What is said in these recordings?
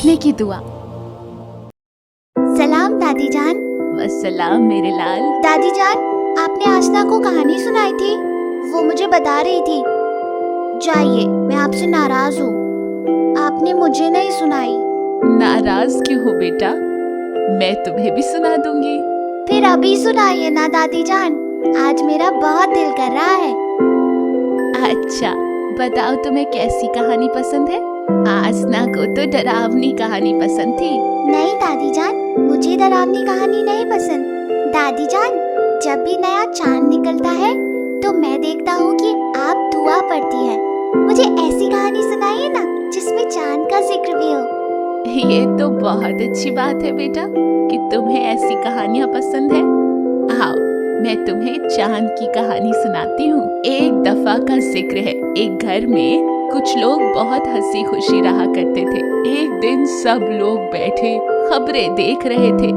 देखने की दुआ। सलाम दादी जान। वस्सलाम मेरे लाल। दादी जान, आपने आसना को कहानी सुनाई थी, वो मुझे बता रही थी। जाइए, मैं आपसे नाराज हूँ, आपने मुझे नहीं सुनाई। नाराज क्यों हो बेटा, मैं तुम्हें भी सुना दूंगी। फिर अभी सुनाइए ना दादी जान, आज मेरा बहुत दिल कर रहा है। अच्छा बताओ, तुम्हें कैसी कहानी पसंद है? आसना को तो डरावनी कहानी पसंद थी। नहीं दादी जान, मुझे डरावनी कहानी नहीं पसंद। दादी जान, जब भी नया चांद निकलता है तो मैं देखता हूँ कि आप दुआ पढ़ती हैं। मुझे ऐसी कहानी सुनाइए ना जिसमें चांद का जिक्र भी हो। ये तो बहुत अच्छी बात है बेटा कि तुम्हें ऐसी कहानियाँ पसंद है। आओ मैं तुम्हें चांद की कहानी सुनाती हूँ। एक दफा का जिक्र है, एक घर में कुछ लोग बहुत हंसी खुशी रहा करते थे। एक दिन सब लोग बैठे खबरें देख रहे थे,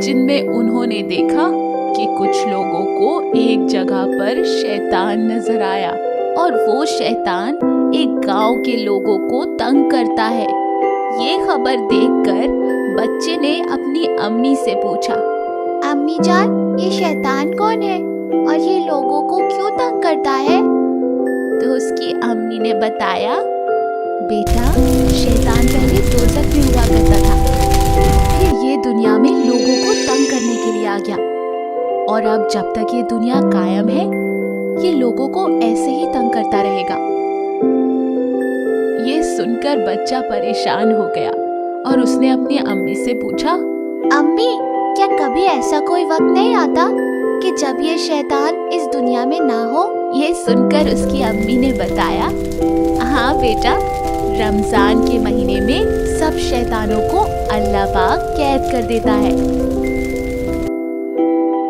जिनमें उन्होंने देखा कि कुछ लोगों को एक जगह पर शैतान नजर आया और वो शैतान एक गांव के लोगों को तंग करता है। ये खबर देखकर बच्चे ने अपनी अम्मी से पूछा, अम्मी जान, ये शैतान कौन है और ये लोगों को क्यों तंग करता है? तो उसकी अम्मी ने बताया, बेटा शैतान पहले दोज़ख में हुआ करता था, फिर ये दुनिया में लोगों को तंग करने के लिए आ गया, और अब जब तक ये दुनिया कायम है ये लोगों को ऐसे ही तंग करता रहेगा। ये सुनकर बच्चा परेशान हो गया और उसने अपनी अम्मी से पूछा, अम्मी, क्या कभी ऐसा कोई वक्त नहीं आता कि जब ये शैतान इस दुनिया में ना हो? ये सुनकर उसकी अम्मी ने बताया, हाँ बेटा, रमजान के महीने में सब शैतानों को अल्लाह पाक कैद कर देता है,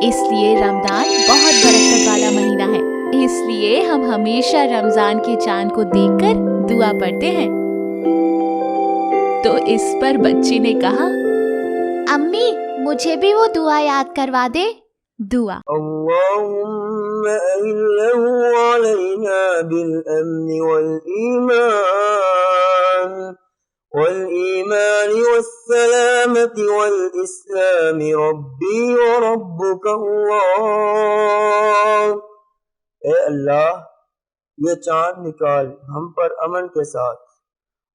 इसलिए रमजान बहुत बरकत वाला महीना है। इसलिए हम हमेशा रमजान के चांद को देखकर दुआ पढ़ते हैं। तो इस पर बच्ची ने कहा, अम्मी, मुझे भी वो दुआ याद करवा दे। दुआ, अल्लाहुम्मा अहिल्लहु अलैना बिल-अम्नि वल-ईमान वस्सलामति वल-इस्लामी रब्बी व रब्बुका अल्लाह। ए अल्लाह, ये चांद निकाल हम पर अमन के साथ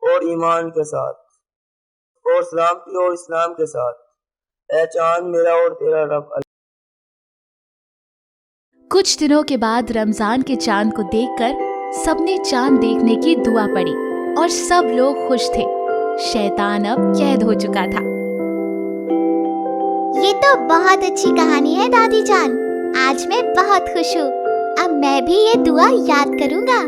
और ईमान के साथ और सलामती और इस्लाम के साथ। ए चांद मेरा और तेरा रब। कुछ दिनों के बाद रमजान के चांद को देखकर सबने चांद देखने की दुआ पढ़ी और सब लोग खुश थे। शैतान अब कैद हो चुका था। ये तो बहुत अच्छी कहानी है दादी जान, आज मैं बहुत खुश हूँ। अब मैं भी ये दुआ याद करूँगा।